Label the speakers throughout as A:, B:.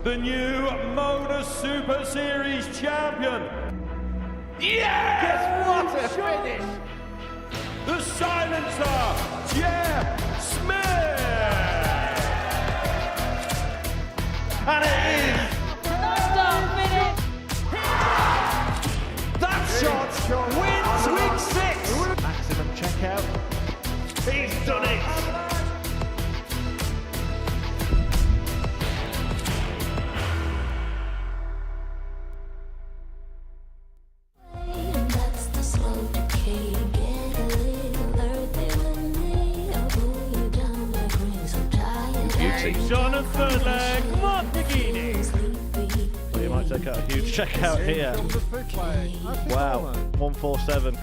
A: The new Modus Super Series champion. Yes!
B: What a finish!
A: The silencer, Jeff Smith!
B: And it is! That shot wins week 6! Maximum checkout. He's done it!
A: John and third leg, McGeeney.
C: Well, you might take out a huge checkout here. Wow, 147.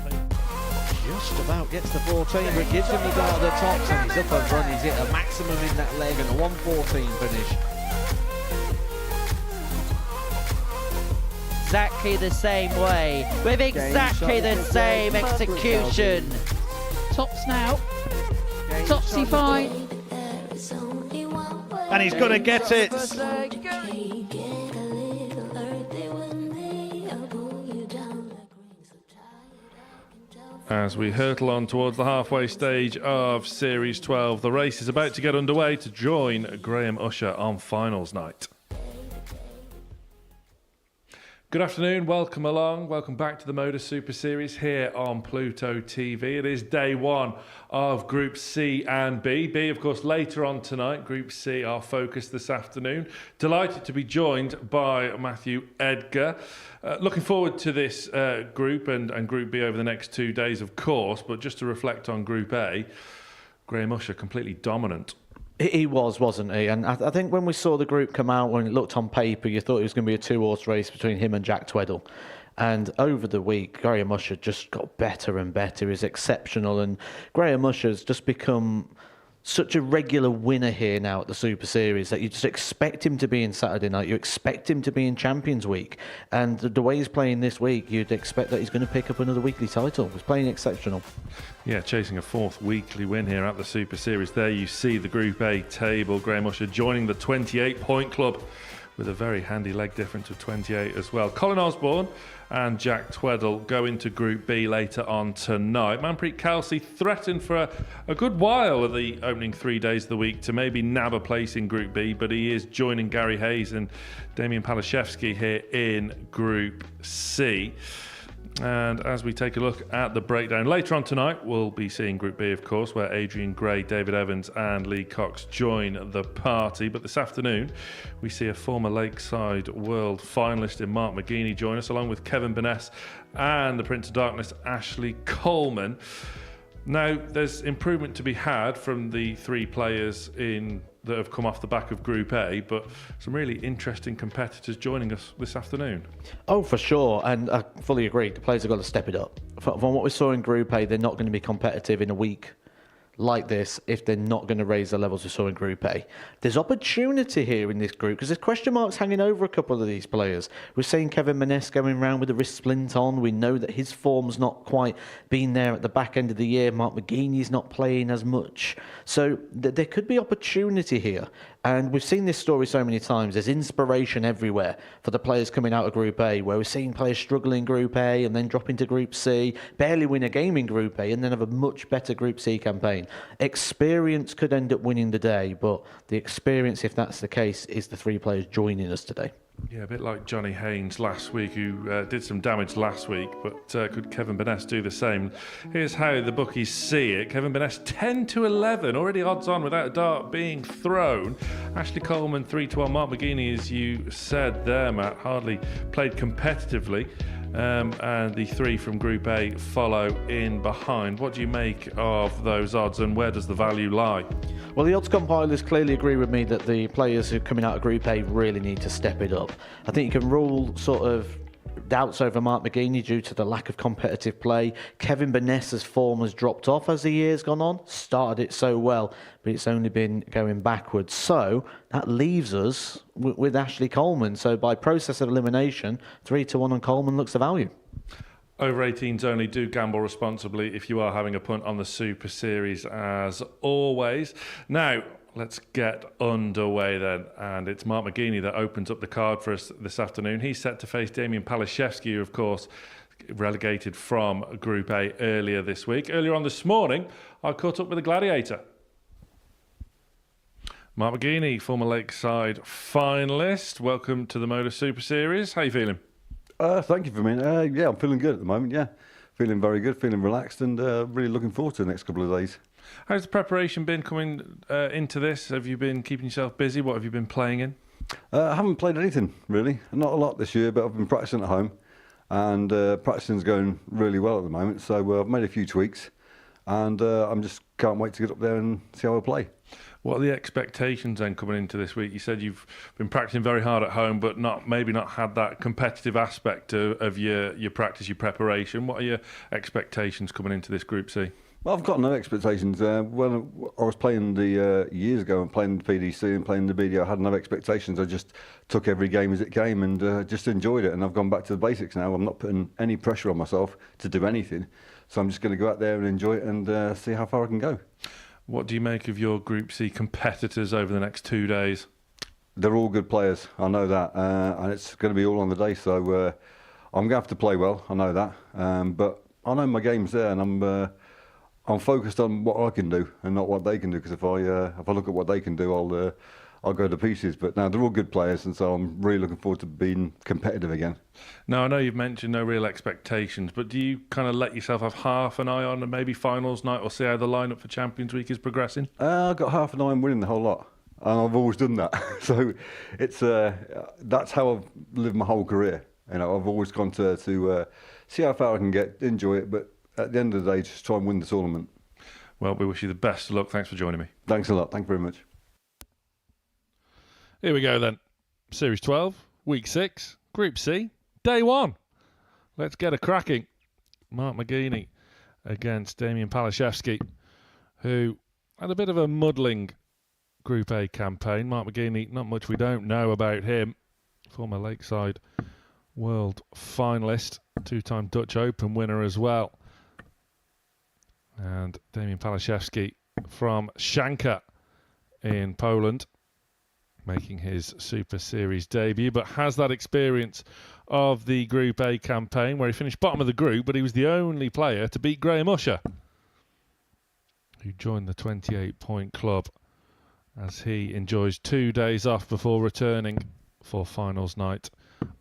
D: Just about gets to 14, but gives him the dart at the top, and he's up and running. He's hit a maximum in that leg and a 114 finish.
E: Exactly the same way, with exactly the same execution.
F: Tops now. Topsy fine.
C: And he's going to get it.
G: As we hurtle on towards the halfway stage of Series 12, the race is about to get underway to join Graham Usher on finals night. Good afternoon, welcome along, welcome back to the Modus Super Series here on Pluto TV. It is day one of Group C and B. B, of course, later on tonight. Group C, our focus this afternoon. Delighted to be joined by Matthew Edgar. Looking forward to this group and Group B over the next 2 days, of course, but just to reflect on Group A, Graham Usher completely dominant.
D: He was, wasn't he? And I think when we saw the group come out, when it looked on paper, you thought it was going to be a two-horse race between him and Jack Tweddle. And over the week, Graham Usher just got better and better. He's exceptional. And Graham Usher's just become such a regular winner here now at the Super Series that you just expect him to be in Saturday night. You expect him to be in Champions Week. And the way he's playing this week, you'd expect that he's going to pick up another weekly title. He's playing exceptional.
G: Yeah, chasing a fourth weekly win here at the Super Series. There you see the Group A table. Graham Usher joining the 28-point club with a very handy leg difference of 28 as well. Colin Osborne and Jack Tweddle go into Group B later on tonight. Manpreet Kelsey threatened for a good while of the opening 3 days of the week to maybe nab a place in Group B, but he is joining Gary Hayes and Damian Palaszewski here in Group C. And as we take a look at the breakdown later on tonight, we'll be seeing Group B, of course, where Adrian Gray, David Evans and Lee Cox join the party. But this afternoon, we see a former Lakeside World finalist in Mark McGeeney join us, along with Kevin Burness and the Prince of Darkness, Ashley Coleman. Now, there's improvement to be had from the three players that have come off the back of Group A, but some really interesting competitors joining us this afternoon.
D: Oh, for sure, and I fully agree. The players have got to step it up. From what we saw in Group A, they're not going to be competitive in a week like this if they're not going to raise the levels we saw in Group A. There's opportunity here in this group because there's question marks hanging over a couple of these players. We're seeing Kevin Burness going around with a wrist splint on. We know that his form's not quite been there at the back end of the year. Mark McGeeney's not playing as much. So there could be opportunity here. And we've seen this story so many times. There's inspiration everywhere for the players coming out of Group A, where we're seeing players struggle in Group A and then drop into Group C, barely win a game in Group A, and then have a much better Group C campaign. Experience could end up winning the day, but the experience, if that's the case, is the three players joining us today.
G: Yeah, a bit like Johnny Haynes last week, who did some damage last week, but could Kevin Burness do the same? Here's how the bookies see it. Kevin Burness 10-11, already odds on without a dart being thrown. Ashley Coleman 3-1. Mark McGeeney, as you said there, Matt, hardly played competitively. And the three from Group A follow in behind. What do you make of those odds, and where does the value lie?
D: Well, the odds compilers clearly agree with me that the players who are coming out of Group A really need to step it up. I think you can rule sort of doubts over Mark McGeeney due to the lack of competitive play. Kevin Burness's form has dropped off as the year's gone on. Started it so well, but it's only been going backwards. So that leaves us with Ashley Coleman. So by process of elimination, 3-1 on Coleman looks the value.
G: Over 18s only. Do gamble responsibly if you are having a punt on the Super Series, as always. Now, Let's get underway then. And it's Mark McGeeney that opens up the card for us this afternoon. He's set to face Damien Palaszewski, who, of course, relegated from Group A earlier this week. Earlier on this morning, I caught up with the Gladiator. Mark McGeeney, former Lakeside finalist. Welcome to the Modus Super Series. How are you feeling?
H: Thank you for me. Yeah, I'm feeling good at the moment, yeah. Feeling very good, feeling relaxed, and really looking forward to the next couple of days.
G: How's the preparation been coming into this? Have you been keeping yourself busy? What have you been playing in?
H: I haven't played anything, really. Not a lot this year, but I've been practicing at home. And practicing's going really well at the moment, so I've made a few tweaks. And I'm just can't wait to get up there and see how I play.
G: What are the expectations then coming into this week? You said you've been practicing very hard at home, but maybe not had that competitive aspect of your practice, your preparation. What are your expectations coming into this Group C?
H: Well, I've got no expectations. When I was playing the years ago and playing the PDC and playing the BDO, I had no expectations. I just took every game as it came and just enjoyed it. And I've gone back to the basics now. I'm not putting any pressure on myself to do anything. So I'm just going to go out there and enjoy it and see how far I can go.
G: What do you make of your Group C competitors over the next 2 days?
H: They're all good players, I know that, and it's going to be all on the day, so I'm going to have to play well, I know that, but I know my game's there, and I'm focused on what I can do and not what they can do, because if I look at what they can do, I'll go to pieces. But now they're all good players, and so I'm really looking forward to being competitive again.
G: Now, I know you've mentioned no real expectations, but do you kind of let yourself have half an eye on maybe finals night or see how the lineup for Champions Week is progressing?
H: I've got half an eye on winning the whole lot, and I've always done that. So it's that's how I've lived my whole career. You know, I've always gone to see how far I can get, enjoy it, but at the end of the day, just try and win the tournament.
G: Well, we wish you the best of luck. Thanks for joining me.
H: Thanks a lot. Thank you very much.
G: Here we go then. Series 12, Week 6, Group C, Day 1. Let's get a cracking. Mark McGeeney against Damien Palaszewski, who had a bit of a muddling Group A campaign. Mark McGeeney, not much we don't know about him. Former Lakeside World finalist, two-time Dutch Open winner as well. And Damien Palaszewski from Shanka in Poland, making his Super Series debut, but has that experience of the Group A campaign where he finished bottom of the group, but he was the only player to beat Graham Usher, who joined the 28-point club as he enjoys 2 days off before returning for finals night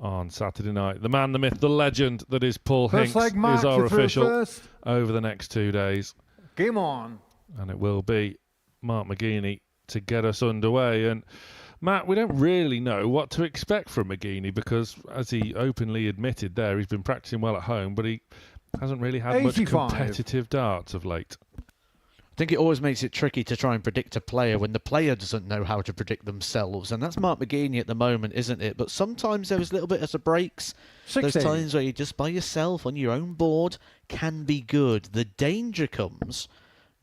G: on Saturday night. The man, the myth, the legend that is Paul Hinks is our official over the next 2 days.
B: Game on.
G: And it will be Mark McGeeney to get us underway. And Matt, we don't really know what to expect from McGeeney because, as he openly admitted there, he's been practicing well at home, but he hasn't really had 85. Much competitive darts of late.
D: I think it always makes it tricky to try and predict a player when the player doesn't know how to predict themselves. And that's Mark McGeeney at the moment, isn't it? But sometimes there is a little bit of breaks.
B: 60.
D: Those times where you're just by yourself on your own board can be good. The danger comes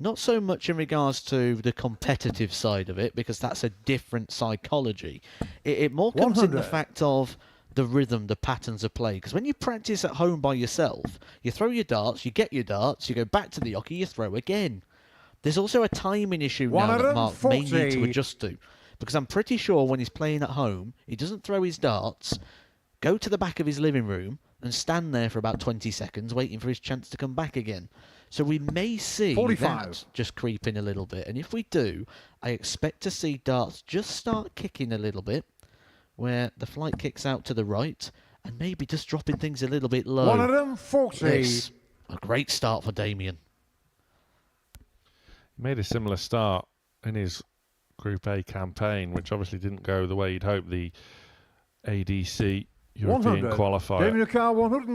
D: not so much in regards to the competitive side of it, because that's a different psychology. It more comes
B: 100.
D: in the fact of the rhythm, the patterns of play. Because when you practice at home by yourself, you throw your darts, you get your darts, you go back to the hockey, you throw again. There's also a timing issue now that Mark may need to adjust to. Because I'm pretty sure when he's playing at home, he doesn't throw his darts, go to the back of his living room, and stand there for about 20 seconds waiting for his chance to come back again. So we may see
B: 45.
D: that just creep in a little bit. And if we do, I expect to see darts just start kicking a little bit, where the flight kicks out to the right, and maybe just dropping things a little bit low.
B: 140.
D: It's a great start for Damien.
G: He made a similar start in his Group A campaign, which obviously didn't go the way he'd hoped. The ADC European
B: 100.
G: qualifier.
B: Damien Carr,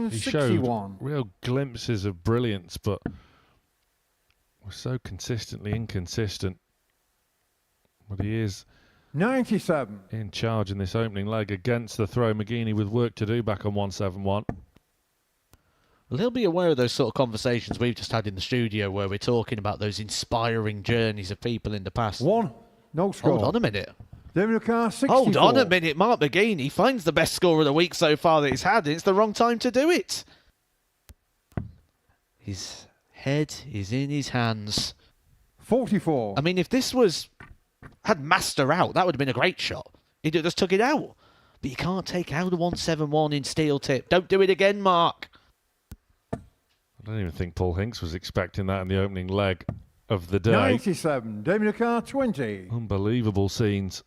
G: He showed
B: 161.
G: real glimpses of brilliance, but was so consistently inconsistent. But he is
B: 97.
G: in charge in this opening leg against the throw. McGeeney with work to do back on 171.
D: Well, he'll be aware of those sort of conversations we've just had in the studio where we're talking about those inspiring journeys of people in the past.
B: No score.
D: Hold on a minute.
B: Damien Carr, 64.
D: Hold on a minute. Mark McGeeney finds the best score of the week so far that he's had, and it's the wrong time to do it. His head is in his hands.
B: 44.
D: I mean, if this was Had Master out, that would have been a great shot. He just took it out. But you can't take out a 171 in steel tip. Don't do it again, Mark.
G: I don't even think Paul Hinks was expecting that in the opening leg of the day.
A: 97, Damien Carr 20.
G: Unbelievable scenes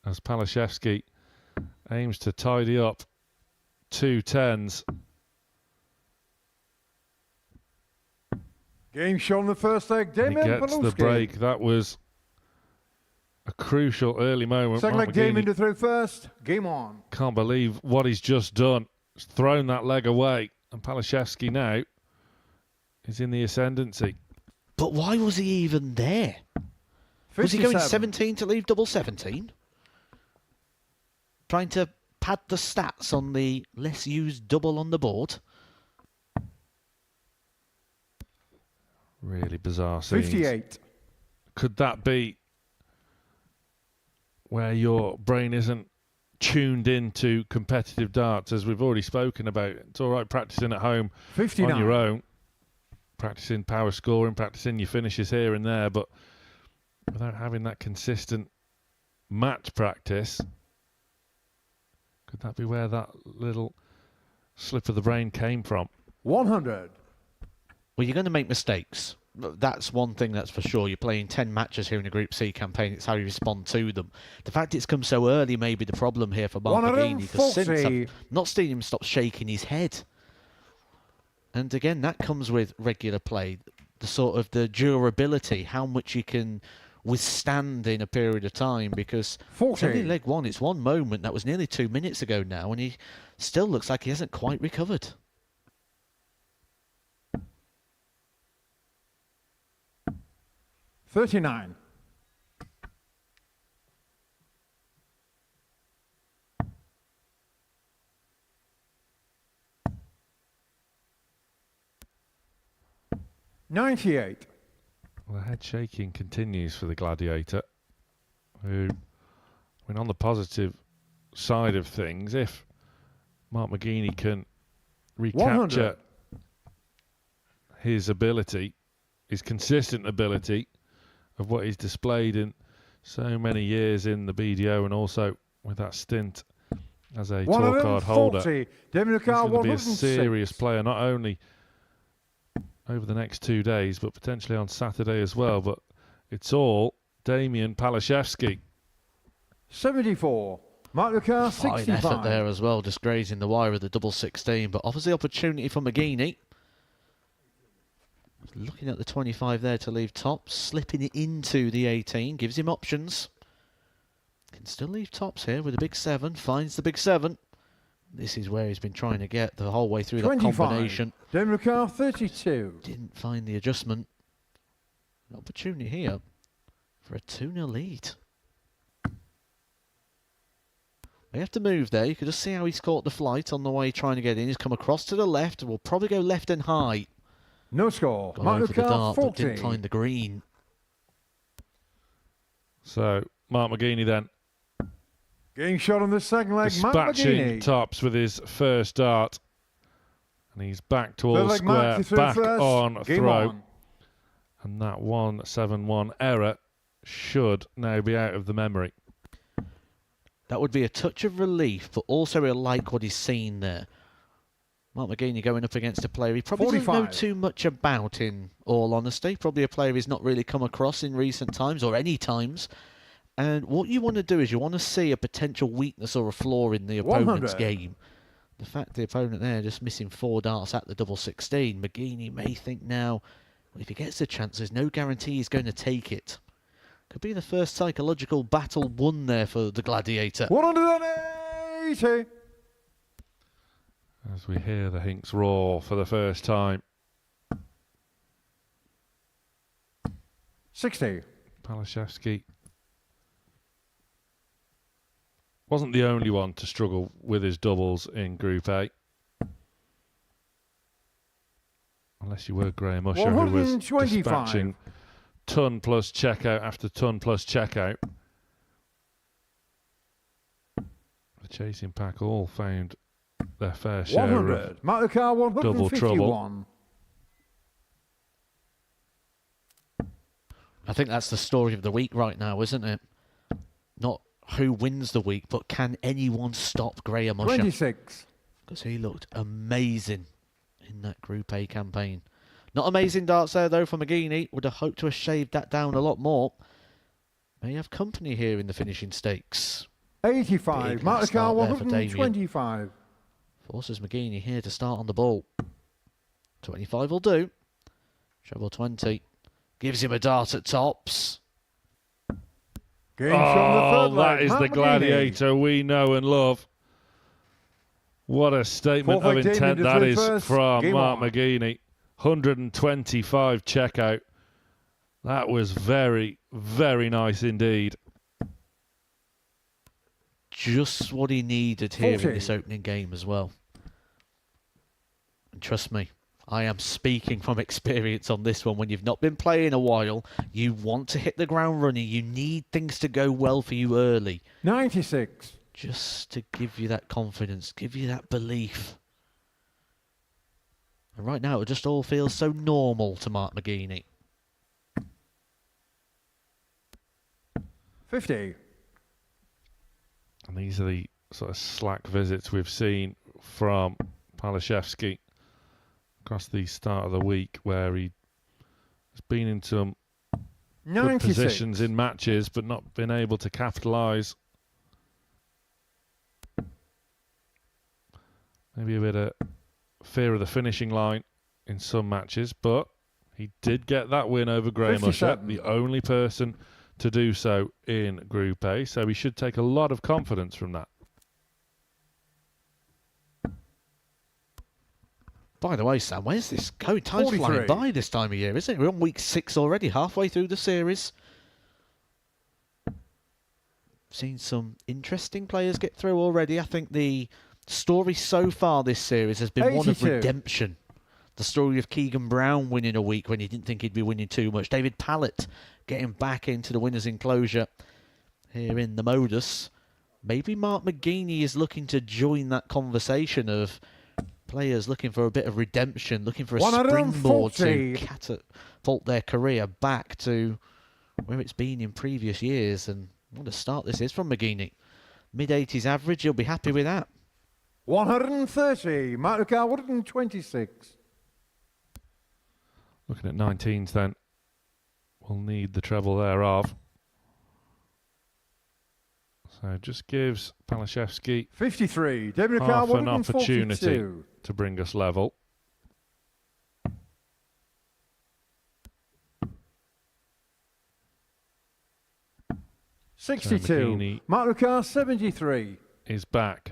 G: as Palaszewski aims to tidy up 2 10s.
A: Game shot in the first leg,
G: He
A: Damien
G: gets the
A: Palaszewski.
G: break. That was a crucial early moment.
A: Second
G: Mark
A: leg, Damien
G: McGeeney
A: to throw first. Game on.
G: can't believe what he's just done. He's thrown that leg away. And Palaszewski now is in the ascendancy.
D: But why was he even there? Was he going 17 to leave double 17? Trying to pad the stats on the less used double on the board?
G: Really bizarre scenes.
A: 58.
G: Could that be where your brain isn't tuned into competitive darts, as we've already spoken about? It's all right practicing at home
A: 59.
G: on your own, practicing power scoring, practicing your finishes here and there, but without having that consistent match practice, could that be where that little slip of the brain came from?
A: 100.
D: Well, you're going to make mistakes. That's one thing that's for sure. You're playing 10 matches here in a Group C campaign. It's how you respond to them. The fact it's come so early may be the problem here for Mark McGeeney, because since I've not seen him stop shaking his head. And again, that comes with regular play. The sort of the durability, how much you can withstand in a period of time, because it's only leg one. It's one moment. That was nearly 2 minutes ago now, and he still looks like he hasn't quite recovered.
A: $39. $98.
G: Well, the head shaking continues for the Gladiator, who, when on the positive side of things, if Mark McGeeney can recapture
A: 100.
G: his ability, his consistent ability of what he's displayed in so many years in the BDO, and also with that stint as a tour card holder, he's going to be a serious player, not only over the next 2 days, but potentially on Saturday as well. But it's all Damien Palaszewski.
A: 74. Mark Lucar, 65.
D: Fine effort there as well, just grazing the wire with the double 16, but offers the opportunity for McGeeney. Looking at the 25 there to leave tops, slipping it into the 18, gives him options. Can still leave tops here with a big 7, finds the big 7. This is where he's been trying to get the whole way through 25. That combination.
A: Damien Lucar, 32.
D: Didn't find the adjustment. An opportunity here for a 2-0 lead. We have to move there. You can just see how he's caught the flight on the way trying to get in. He's come across to the left. Will probably go left and high.
A: No score.
D: Got
A: Mark
D: over the
A: Lucar,
D: dart,
A: 40.
D: but didn't find the green.
G: So Mark McGeeney then
A: Game shot on the second leg, Mark
G: dispatching
A: McGeeney.
G: tops with his first dart, and he's back to all square, back on
A: Game
G: throw,
A: on.
G: and that 171 error should now be out of the memory.
D: That would be a touch of relief, but also he'll like what he's seen there. Mark McGeeney going up against a player he probably
A: 45.
D: doesn't know too much about, in all honesty. Probably a player he's not really come across in recent times, or any times. And what you want to do is you want to see a potential weakness or a flaw in the opponent's
A: 100.
D: game. The fact the opponent there just missing 4 darts at the double 16, McGeeney may think now, well, if he gets a chance, there's no guarantee he's going to take it. Could be the first psychological battle won there for the Gladiator.
A: 180.
G: As we hear the Hinks roar for the first time.
A: 60.
G: Palaszewski wasn't the only one to struggle with his doubles in Group A. Unless you were Graham Usher, who was
A: 125.
G: dispatching ton plus checkout after ton plus checkout. The chasing pack all found their fair share
A: 100.
G: of
A: Mark Lucar, 151.
G: double trouble.
D: I think that's the story of the week right now, isn't it? Not who wins the week, but can anyone stop Graham Usher?
B: 26.
D: Because he looked amazing in that Group A campaign. Not amazing darts there, though, from McGeeney. Would have hoped to have shaved that down a lot more. May have company here in the finishing stakes.
B: 85. Mark the car 125.
D: Forces McGeeney here to start on the ball. 25 will do. Treble 20. Gives him a dart at tops.
G: Oh, that is the gladiator we know and love. What a statement of intent that is from Mark McGeeney. 125 checkout. That was very, very nice indeed.
D: Just what he needed here in this opening game as well. And trust me, I am speaking from experience on this one. When you've not been playing a while, you want to hit the ground running. You need things to go well for you early.
B: 96.
D: Just to give you that confidence, give you that belief. And right now, it just all feels so normal to Mark McGeeney.
B: 50.
G: And these are the sort of slack visits we've seen from Palaszewski across the start of the week, where he has been in some good positions in matches but not been able to capitalise. Maybe a bit of fear of the finishing line in some matches, but he did get that win over Graham Usher, the only person to do so in Group A, so he should take a lot of confidence from that.
D: By the way, Sam, where's this going? Time's flying by this time of year, isn't it? We're on week 6 already, halfway through the series. Seen some interesting players get through already. I think the story so far this series has been one of redemption. The story of Keegan Brown winning a week when he didn't think he'd be winning too much. David Pallett getting back into the winner's enclosure here in the Modus. Maybe Mark McGeeney is looking to join that conversation of players looking for a bit of redemption, looking for a springboard to catapult their career back to where it's been in previous years. And what a start this is from McGeeney. Mid-80s average, you'll be happy with that.
B: 130. Mark the car 126.
G: Looking at 19s then, we'll need the treble thereof. So just gives Palaszewski
B: 53. David
G: half an opportunity to bring us level.
B: $62. Mark the car 73.
G: Is back.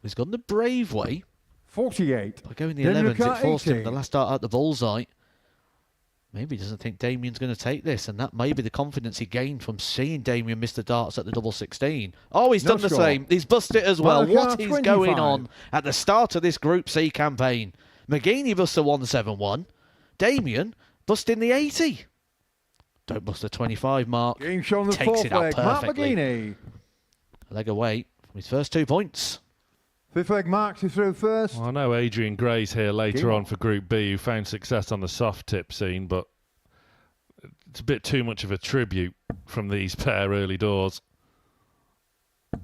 D: He's gone the brave way.
B: 48.
D: By going the 11s, it forced him the last start at the bullseye. Maybe he doesn't think Damien's going to take this, and that may be the confidence he gained from seeing Damien miss the darts at the double 16. Oh, he's done the same. He's busted it as well. What is going on at the start of this Group C campaign? McGeeney busts a 171. Damien busting the 80. Don't bust the 25 mark.
B: Game shown the
D: Takes it out perfectly.
B: Mark McGeeney.
D: A leg away from his first 2 points.
B: Fifth leg marks you through first.
G: Well, I know Adrian Gray's here later on for Group B, who found success on the soft tip scene, but it's a bit too much of a tribute from these pair early doors.
D: Well,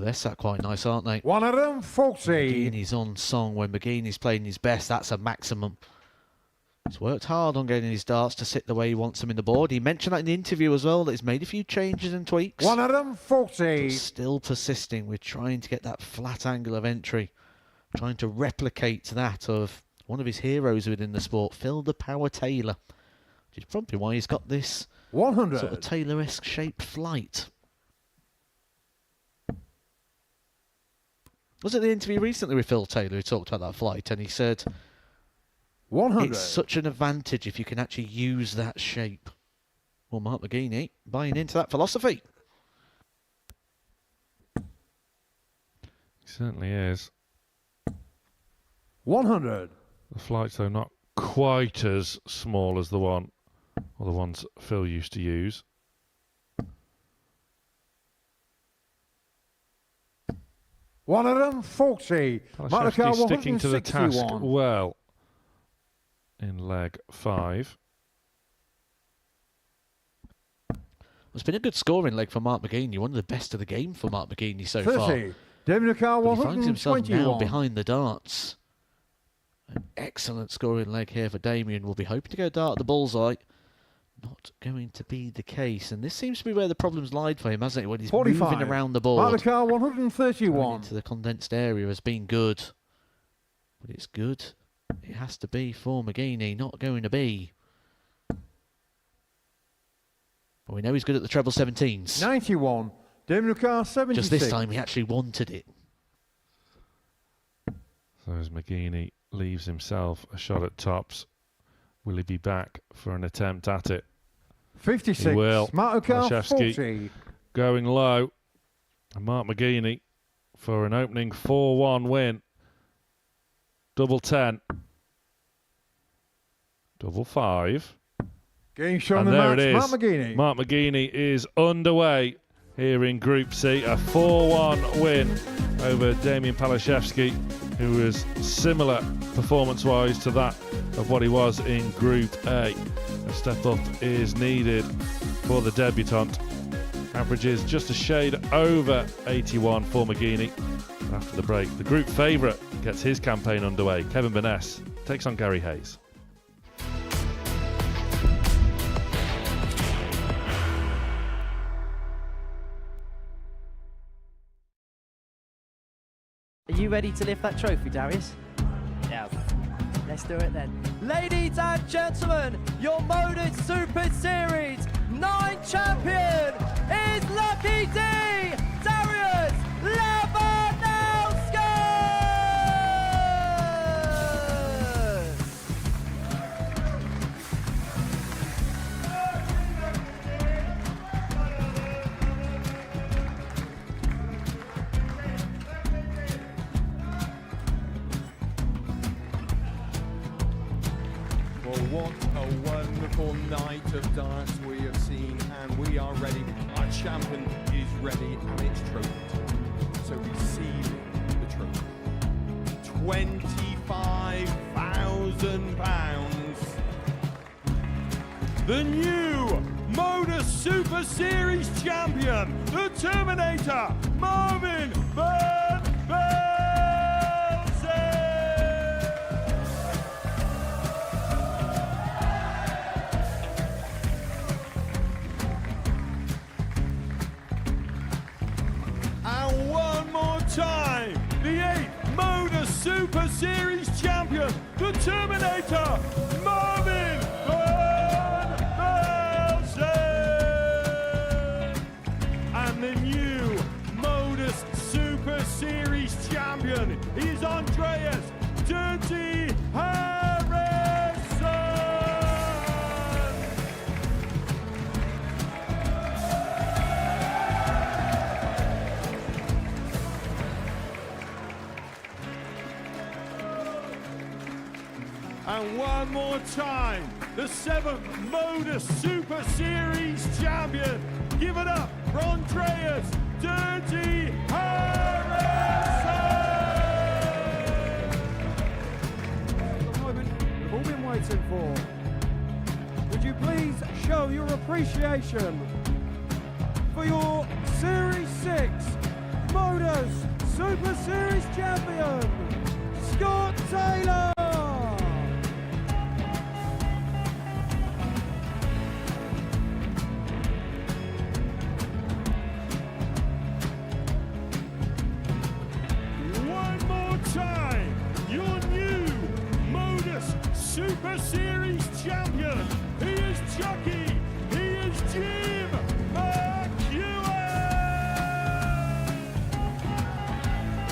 D: they're sat quite nice, aren't they?
B: 140.
D: McGeeney's on song when McGeeney's playing his best. That's a maximum. He's worked hard on getting his darts to sit the way he wants them in the board. He mentioned that in the interview as well, that he's made a few changes and tweaks.
B: 140.
D: Still persisting with trying to get that flat angle of entry. Trying to replicate that of one of his heroes within the sport, Phil the Power Taylor. Which is probably why he's got this
B: 100.
D: sort of Taylor-esque shaped flight. Was it the interview recently with Phil Taylor who talked about that flight, and he said
B: 100.
D: It's such an advantage if you can actually use that shape. Well, Mark McGeeney buying into that philosophy.
G: He certainly is.
B: 100.
G: The flight's, though, not quite as small as the one, or the ones Phil used to use.
A: 140.
G: Palaszewski sticking to the task
A: 161.
G: well in leg 5.
D: It's been a good scoring leg for Mark McGeeney, one of the best of the game for Mark McGeeney so
A: 30.
D: far.
A: Demnicar
D: But he finds himself now
A: 121.
D: behind the darts. An excellent scoring leg here for Damien. We'll be hoping to go dart at the bullseye. Not going to be the case. And this seems to be where the problems lied for him, hasn't it? When he's
A: 45.
D: moving around the board.
A: Demnicar
D: Going
A: 131.
D: into the condensed area has been good. But it's good. It has to be for McGeeney. Not going to be. But we know he's good at the treble 17s.
A: 91. Demnicar 76.
D: Just this time he actually wanted it.
G: So as McGeeney leaves himself a shot at tops, will he be back for an attempt at it?
A: 56.
G: He will.
A: Martokar
G: Palaszewski
A: 40.
G: going low. And Mark McGeeney for an opening 4-1 win. Double 10. Double 5.
A: Getting shown
G: And
A: the
G: there
A: match.
G: it is.
A: Mark McGeeney.
G: Mark McGeeney is underway here in Group C. A 4-1 win over Damien Palaszewski, who was similar performance-wise to that of what he was in Group A. A step up is needed for the debutant. Averages just a shade over 81 for McGeeney. And after the break, the group favourite gets his campaign underway. Kevin Burness takes on Gary Hayes.
E: Are you ready to lift that trophy, Darius? Yeah. Let's do it then. Ladies and gentlemen, your Modus Super Series 9 champion is Lucky D, Darius Lebanowski!
A: Well, what a wonderful night of darts we have seen, and we are ready. Our champion is ready, and it's trophy time. So receive the trophy. £25,000. The new Modus Super Series champion, the Terminator, Marvin Burness. And one more time, the 8th Modus Super Series champion, the Terminator, Marvin Burness. And the new Modus Super Series champion is Andreas Dirty Harrison. And one more time, the 7th Modus Super Series champion. Give it up for Andreas Dirty Harrison. The moment we've all been waiting for. Would you please show your appreciation for your Series 6 Modus Super Series champion, Scott Taylor. One more time, your new Modus Super Series champion. He is Chucky. He is Jim McEwen.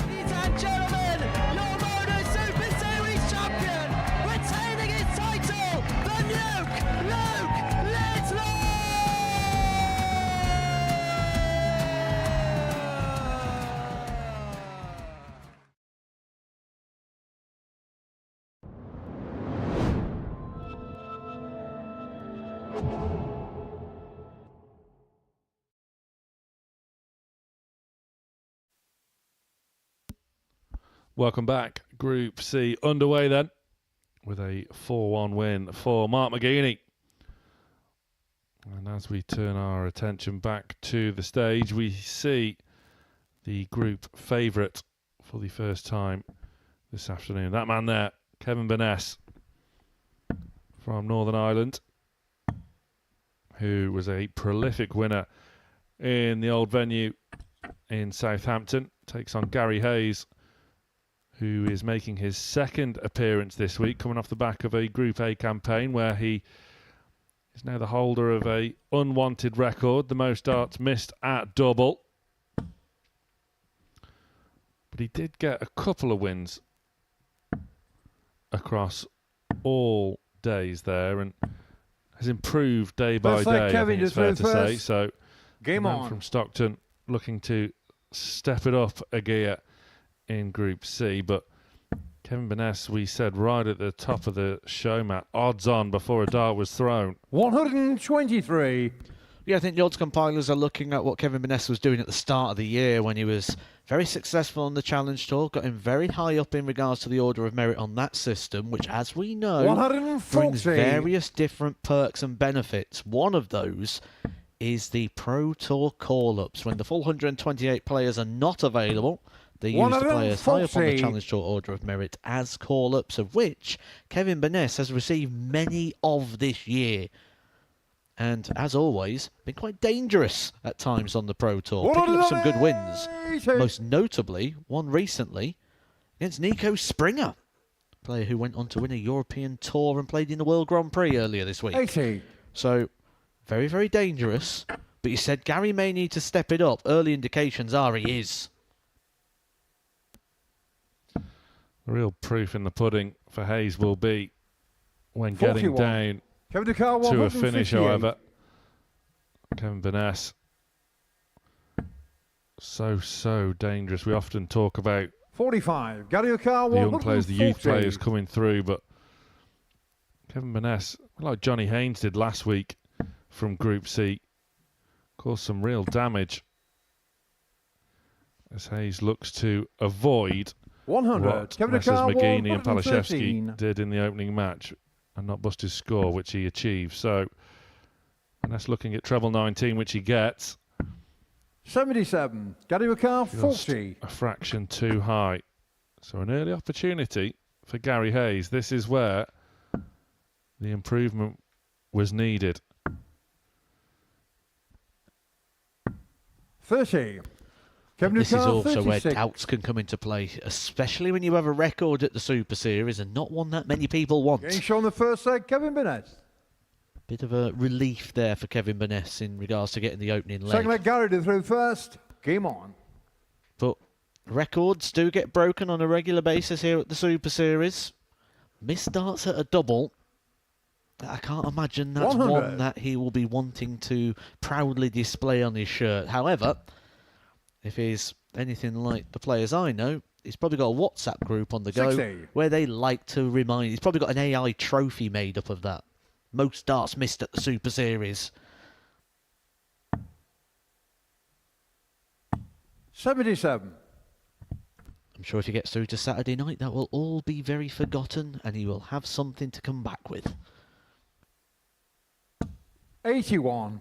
E: Ladies and gentlemen, your Modus Super Series champion, retaining his title, the Nuke, Luke Littler!
G: Welcome back. Group C underway then with a 4-1 win for Mark McGeeney. And as we turn our attention back to the stage, we see the group favourite for the first time this afternoon. That man there, Kevin Burness from Northern Ireland, who was a prolific winner in the old venue in Southampton, takes on Gary Hayes, who is making his second appearance this week, coming off the back of a Group A campaign where he is now the holder of a unwanted record, the most darts missed at double. But he did get a couple of wins across all days there and has improved day by day, I think it's fair to say. So,
I: game on
G: from Stockton looking to step it up a gear in Group C, but Kevin Burness, we said right at the top of the show, Matt, odds on before a dart was thrown.
I: 123.
D: Yeah, I think the odds compilers are looking at what Kevin Burness was doing at the start of the year when he was very successful on the Challenge Tour, got him very high up in regards to the order of merit on that system, which, as we know,
I: 140.
D: brings various different perks and benefits. One of those is the Pro Tour call-ups. When the full 128 players are not available, they use the players high up on the Challenge Tour order of merit as call-ups, of which Kevin Burness has received many of this year. And, as always, been quite dangerous at times on the Pro Tour, picking up some good wins. Most notably, one recently against Nico Springer, player who went on to win a European Tour and played in the World Grand Prix earlier this week.
I: 80.
D: So, very, very dangerous. But you said Gary may need to step it up. Early indications are he is.
G: The real proof in the pudding for Hayes will be when
I: 41.
G: getting down to a finish, however. Kevin Burness, so dangerous. We often talk about
I: 45. Gary O'Carr,
G: the young players, the youth players coming through, but Kevin Burness, like Johnny Haynes did last week from Group C, caused some real damage as Hayes looks to avoid
I: 100.
G: what
I: Kevin
G: Messrs
I: O'Carr,
G: McGeeney and
I: 113.
G: Palaszewski did in the opening match and not bust his score, which he achieved. So, and that's looking at treble 19, which he gets.
I: 77. Gary O'Carr,
G: Just
I: 40.
G: a fraction too high. So an early opportunity for Gary Hayes. This is where the improvement was needed.
I: 30. Kevin
D: This is
I: O'Carr,
D: also
I: 36.
D: where doubts can come into play, especially when you have a record at the Super Series and not one that many people want.
I: Getting shown the first set, Kevin Burness.
D: Bit of a relief there for Kevin Burness in regards to getting the opening leg.
I: Second leg, Gary to through first. Game on.
D: But records do get broken on a regular basis here at the Super Series. Missed darts at a double. I can't imagine that's
I: 100.
D: one that he will be wanting to proudly display on his shirt. However, if he's anything like the players I know, he's probably got a WhatsApp group on the go
I: 60.
D: where they like to remind. He's probably got an AI trophy made up of that. Most darts missed at the Super Series.
I: 77.
D: I'm sure if he gets through to Saturday night, that will all be very forgotten and he will have something to come back with.
I: 81.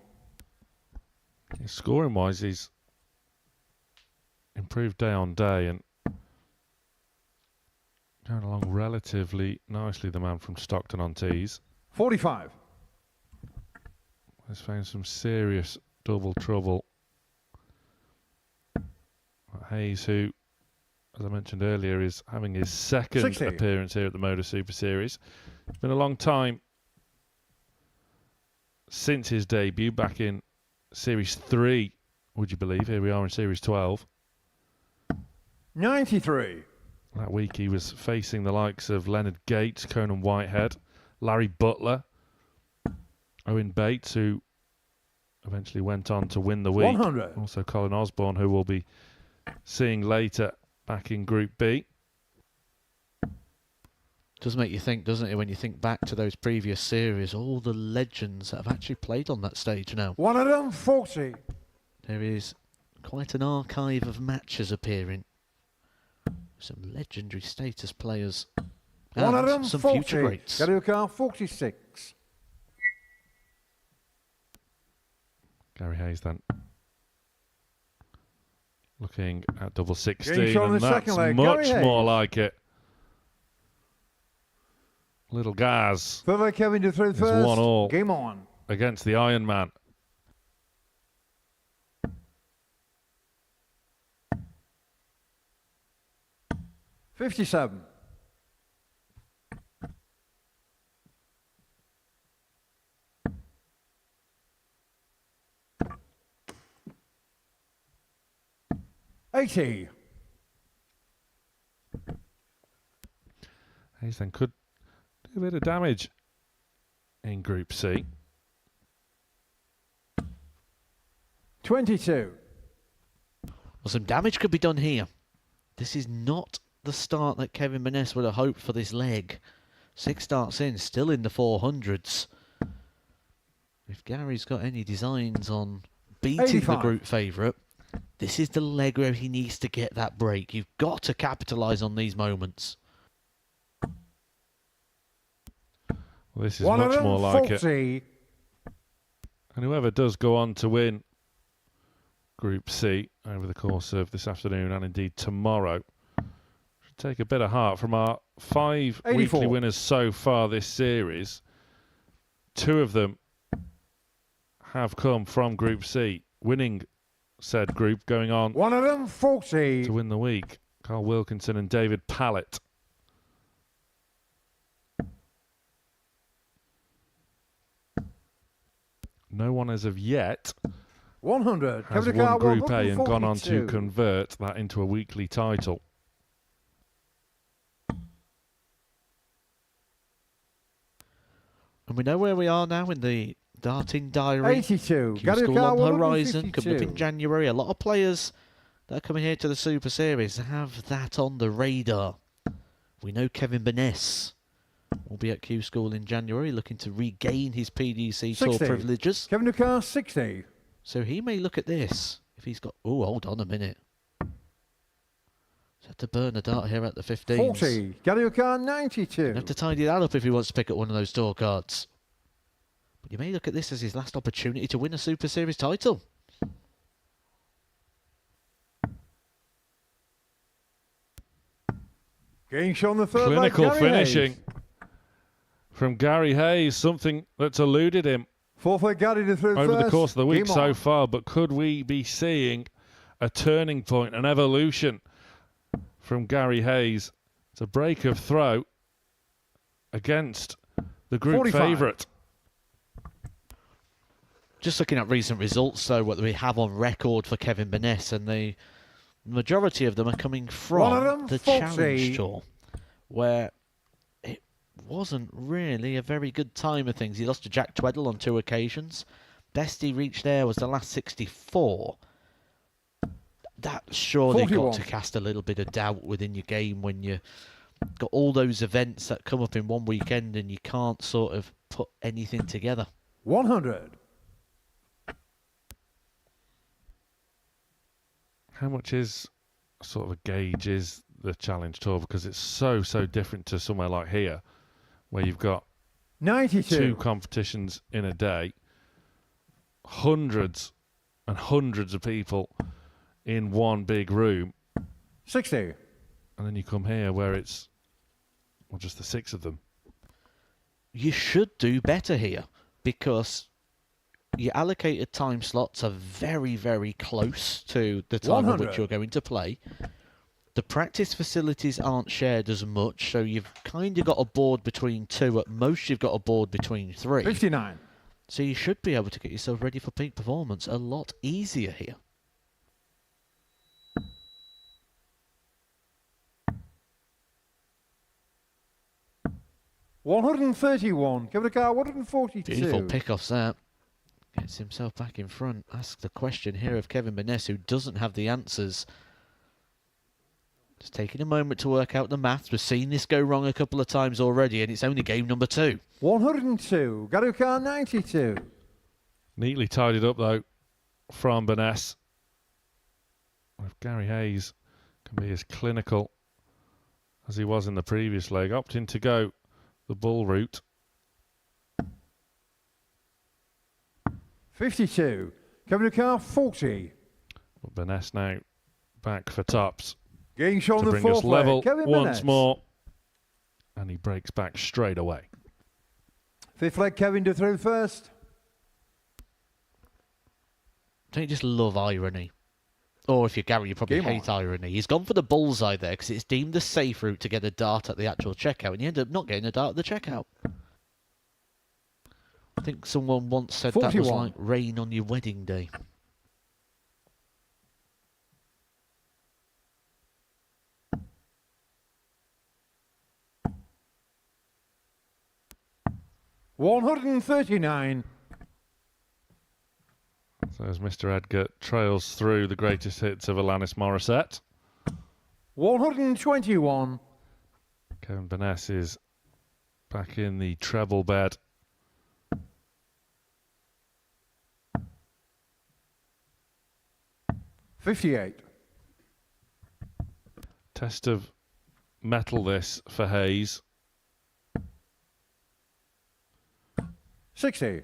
G: Scoring wise, he's improved day on day and going along relatively nicely, the man from Stockton on tees.
I: 45.
G: Has found some serious double trouble. Hayes, who, as I mentioned earlier, is having his second
I: 60.
G: appearance here at the Modus Super Series. It's been a long time since his debut back in Series 3, would you believe? Here we are in Series 12.
I: 93.
G: That week he was facing the likes of Leonard Gates, Conan Whitehead, Larry Butler, Owen Bates, who eventually went on to win the week.
I: 100.
G: Also Colin Osborne, who we'll be seeing later back in Group B.
D: Does make you think, doesn't it, when you think back to those previous series, all the legends that have actually played on that stage now.
I: 140.
D: There is quite an archive of matches appearing. Some legendary status players. And some future
I: 140.
D: greats.
I: Go to car 46.
G: Gary Hayes then. Looking at double 16,
I: Game shot on
G: and
I: the
G: that's
I: second leg.
G: much
I: Gary
G: more
I: Hayes.
G: like it. Little Gaz
I: Third leg Kevin to through
G: is
I: first.
G: 1-all
I: Game on.
G: against the Iron Man.
I: $57. $80.
G: Hayes then could do a bit of damage in Group C.
I: 22.
D: Well, some damage could be done here. This is not the start that Kevin Burness would have hoped for this leg. 6 starts in, still in the 400s. If Gary's got any designs on beating
I: 85.
D: the group favourite, this is the leg where he needs to get that break. You've got to capitalise on these moments.
G: Well, this is much more like it.
I: 140.
G: And whoever does go on to win Group C over the course of this afternoon and indeed tomorrow should take a bit of heart from our 5
I: 84.
G: weekly winners so far this series. 2 of them have come from Group C, winning said group, going on
I: 140.
G: to win the week. Carl Wilkinson and David Pallett. No one as of yet
I: 100.
G: has
I: Kevin to car
G: won Group A and gone on to
I: 142.
G: convert that into a weekly title.
D: And we know where we are now in the darting diary.
I: 82.
D: Q
I: Kevin to
D: School
I: car
D: on the horizon, coming up
I: 152.
D: in January. A lot of players that are coming here to the Super Series have that on the radar. We know Kevin Burness will be at Q School in January, looking to regain his PDC Tour
I: 60.
D: privileges.
I: Kevin to car 60.
D: So he may look at this if he's got. Oh, hold on a minute. He's had to burn a dart here at the 15s.
I: 40. Kevin to car 92.
D: He'll have to tidy that up if he wants to pick up one of those tour cards. But you may look at this as his last opportunity to win a Super Series title.
I: Game shot on the third leg.
G: Clinical
I: Gary
G: finishing
I: Hayes.
G: from Gary Hayes, something that's eluded him
I: Fourth leg Gary to through
G: over
I: first.
G: the course of the week
I: Game
G: so
I: on.
G: far, but could we be seeing a turning point, an evolution from Gary Hayes? It's a break of throw against the group
I: 45.
G: favourite.
D: Just looking at recent results, though, what we have on record for Kevin Burness, and the majority of them are coming from the
I: 140.
D: Challenge Tour, where it wasn't really a very good time of things. He lost to Jack Tweddle on 2 occasions. Best he reached there was the last 64. That surely
I: 41.
D: got to cast a little bit of doubt within your game when you got all those events that come up in one weekend and you can't sort of put anything together.
I: 100.
G: How much is sort of a gauge is the Challenge Tour, because it's so different to somewhere like here where you've got
I: 92.
G: 2 competitions in a day, hundreds and hundreds of people in one big room,
I: 60.
G: and then you come here where it's just the 6 of them.
D: You should do better here because your allocated time slots are very, very close to the time at
I: 100.
D: which you're going to play. The practice facilities aren't shared as much, so you've kind of got a board between 2. At most, you've got a board between 3.
I: 59.
D: So you should be able to get yourself ready for peak performance a lot easier here.
I: $131. Give it a car. 142.
D: Beautiful pick-offs there. Gets himself back in front. Ask the question here of Kevin Burness, who doesn't have the answers. Just taking a moment to work out the maths. We've seen this go wrong a couple of times already, and it's only game number 2.
I: 102. Got a car. 92.
G: Neatly tidied up though from Burness. If Gary Hayes can be as clinical as he was in the previous leg, opting to go the bull route.
I: 52. Kevin Car 40.
G: But Burness now back for tops
I: Getting shown
G: to
I: the
G: bring us
I: fourth
G: level
I: leg. Kevin
G: once
I: Burness.
G: more. And he breaks back straight away.
I: Fifth leg, Kevin to through first.
D: Don't you just love irony? Or if you're Gary, you probably hate irony. He's gone for the bullseye there because it's deemed the safe route to get a dart at the actual checkout, and you end up not getting a dart at the checkout. I think someone once said
I: 41.
D: that was like rain on your wedding day.
I: $139.
G: So as Mr. Edgar trails through the greatest hits of Alanis Morissette,
I: 121.
G: Kevin Burness is back in the treble bed.
I: $58.
G: Test of metal this for Hayes.
I: 60.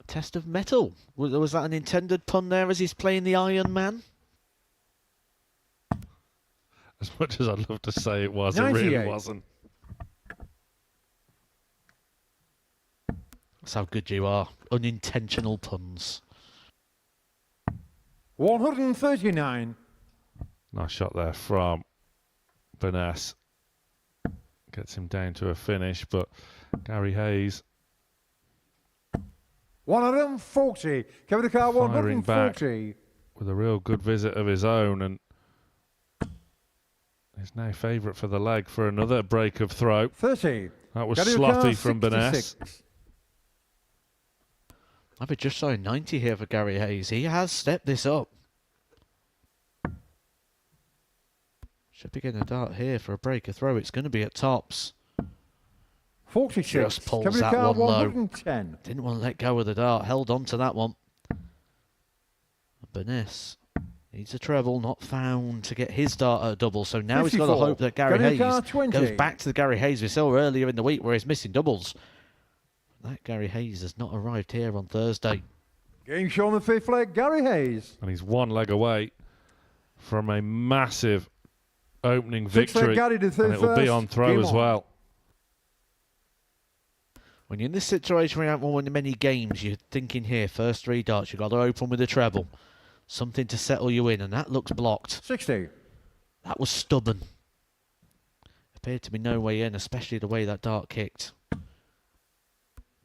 D: Test of metal. Was that an intended pun there as he's playing the Iron Man?
G: As much as I'd love to say it was, it really
I: 98.
G: wasn't.
D: That's how good you are. Unintentional puns.
I: 139.
G: Nice shot there from Burness. Gets him down to a finish, but Gary Hayes
I: 140. Kevin Car
G: firing back
I: 140.
G: with a real good visit of his own, and is now favourite for the leg for another break of throw.
I: 30.
G: That was
I: Gary
G: sloppy
I: Car,
G: from Burness.
I: 66.
D: I've been just showing 90 here for Gary Hayes. He has stepped this up. Should be getting a dart here for a break of throw. It's going to be at tops.
I: 46.
D: Just pulls
I: Kevin
D: that
I: Car
D: one low.
I: 110.
D: Didn't want to let go of the dart. Held on to that one. Burness needs a treble, not found to get his dart at a double. So now he's got to
I: 54.
D: hope that Gary
I: Gary Car,
D: Hayes
I: 20.
D: goes back to the Gary Hayes we saw earlier in the week where he's missing doubles. That Gary Hayes has not arrived here on Thursday.
I: Getting shown the fifth leg, Gary Hayes.
G: And he's one leg away from a massive opening
I: Sixth leg,
G: victory.
I: Gary to third
G: And it'll be
I: first.
G: on throw
I: Game
G: as
I: on.
G: well.
D: When you're in this situation where you haven't won many games, you're thinking here, first three darts, you've got to open with a treble. Something to settle you in, and that looks blocked.
I: 60.
D: That was stubborn. Appeared to be no way in, especially the way that dart kicked.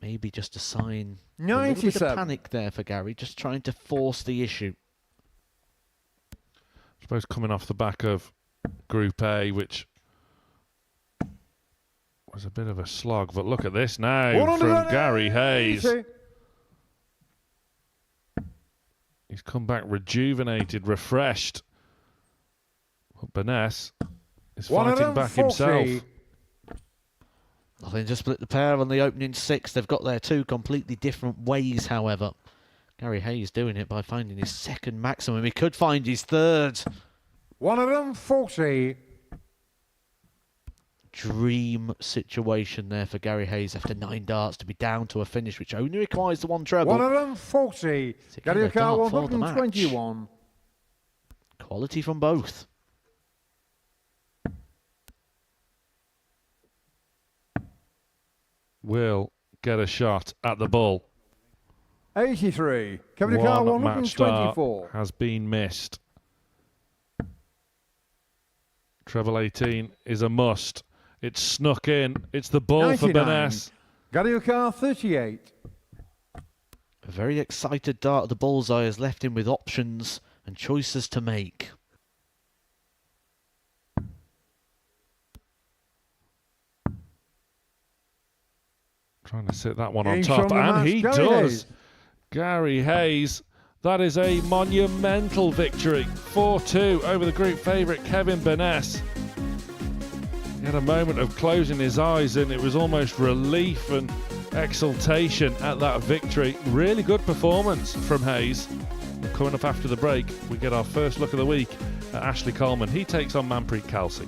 D: Maybe just a sign. A little bit
I: 97.
G: uh,
D: of panic there for Gary, just trying to force the issue.
G: I suppose coming off the back of Group A, which was a bit of a slog, but look at this now from Gary Hayes.
I: 180.
G: He's come back rejuvenated, refreshed. But Burness is fighting back
I: 140.
G: himself.
D: Nothing to split the pair on the opening six. They've got their two completely different ways, however. Gary Hayes doing it by finding his second maximum. He could find his third.
I: 140.
D: Dream situation there for Gary Hayes after 9 darts to be down to a finish, which only requires the one treble.
I: 140.
D: To get
I: Gary
D: a
I: Car
D: dart for the match.
I: 121.
D: Quality from both.
G: Will get a shot at the bull.
I: 83. Kevin Car
G: One match start
I: 124.
G: has been missed. Treble 18 is a must. It's snuck in. It's the bull for
I: 99.
G: Burness.
I: Gary Car 38.
D: A very excited dart at the bullseye has left him with options and choices to make.
G: Trying to sit that one on
I: Game
G: top,
I: from the
G: and
I: match,
G: he
I: Gary
G: does.
I: Hayes.
G: Gary Hayes. That is a monumental victory. 4-2 over the group favourite Kevin Burness. He had a moment of closing his eyes, and it was almost relief and exultation at that victory. Really good performance from Hayes. And coming up after the break, we get our first look of the week Ashley Coleman. He takes on Manpreet Kelsey.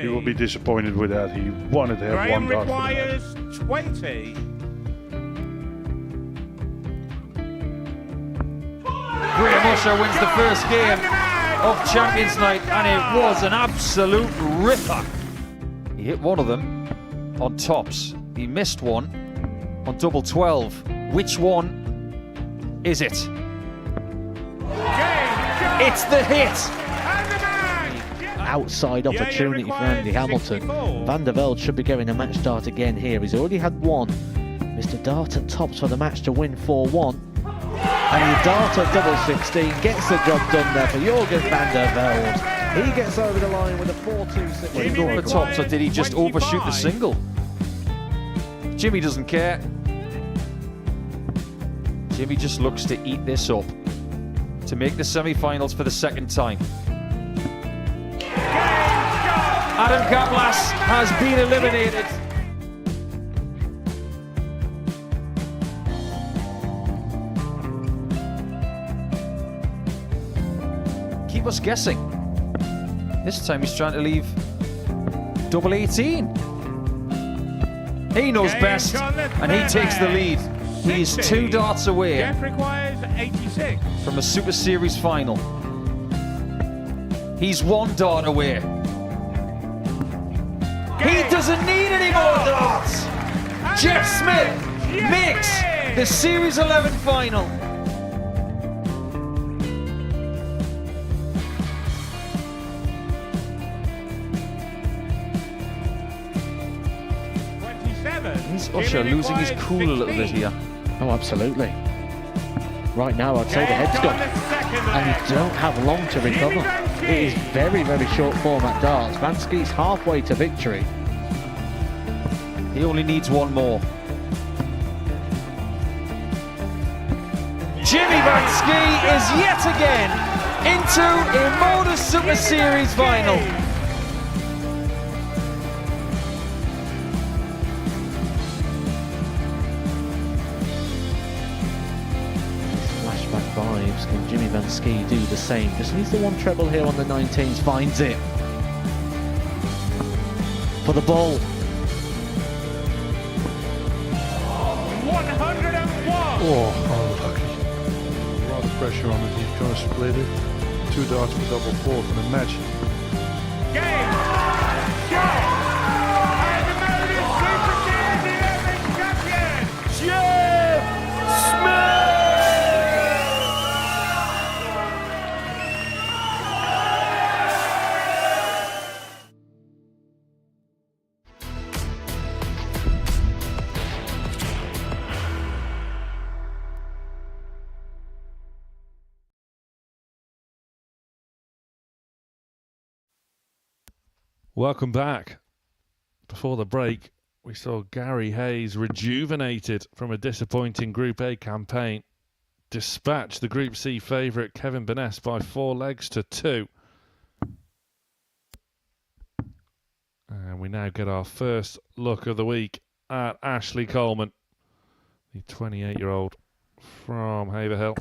A: He
J: will be disappointed with that. He wanted to have
A: Graham
J: one dart.
A: requires 20.
K: Graham Usher wins the first game of Champions Night, and it was an absolute ripper. He hit one of them on tops. He missed one on double 12. Which one is it? It's the hit!
D: Outside opportunity for Andy Hamilton. Van der Velde should be getting a match start again here. He's already had one. Mr. Dart at tops for the match to win 4-1. And the Dart at double 16 gets the job done there for Jurgen van der Velde. He gets over the line with a 4-2-6.
K: Did he go for tops, or did he just overshoot the single? Jimmy doesn't care. Jimmy just looks to eat this up to make the semi-finals for the second time. Adam Kaplas has been eliminated. Keep us guessing. This time he's trying to leave double 18. He knows best, and he takes the lead. He is 2 darts away
A: requires 86.
K: from a Super Series final. He's 1 dart away. He doesn't need any more darts. Jeff Smith makes the Series 11 final. Is Usher losing his cool a little bit here?
D: Oh, absolutely. Right now, I'd say the head's gone. And you don't have long to recover. It is very, very short format darts. Vansky's halfway to victory.
K: He only needs one more. Jimmy Vansky is yet again into a Modus Super Series final.
D: Flashback vibes. Can Jimmy Vansky do the same? Just needs the one treble here on the 19s. Finds it. For the ball.
A: 101.
J: Oh, unlucky. A lot of pressure on it. He's going to split it. 2 darts for double 4 for the match.
A: Game. Shot. And the Modus Super Series 11 champion, Jeff Smith.
G: Welcome back. Before the break, we saw Gary Hayes rejuvenated from a disappointing Group A campaign, dispatch the Group C favourite Kevin Burness by 4 legs to 2. And we now get our first look of the week at Ashley Coleman, the 28-year-old from Haverhill.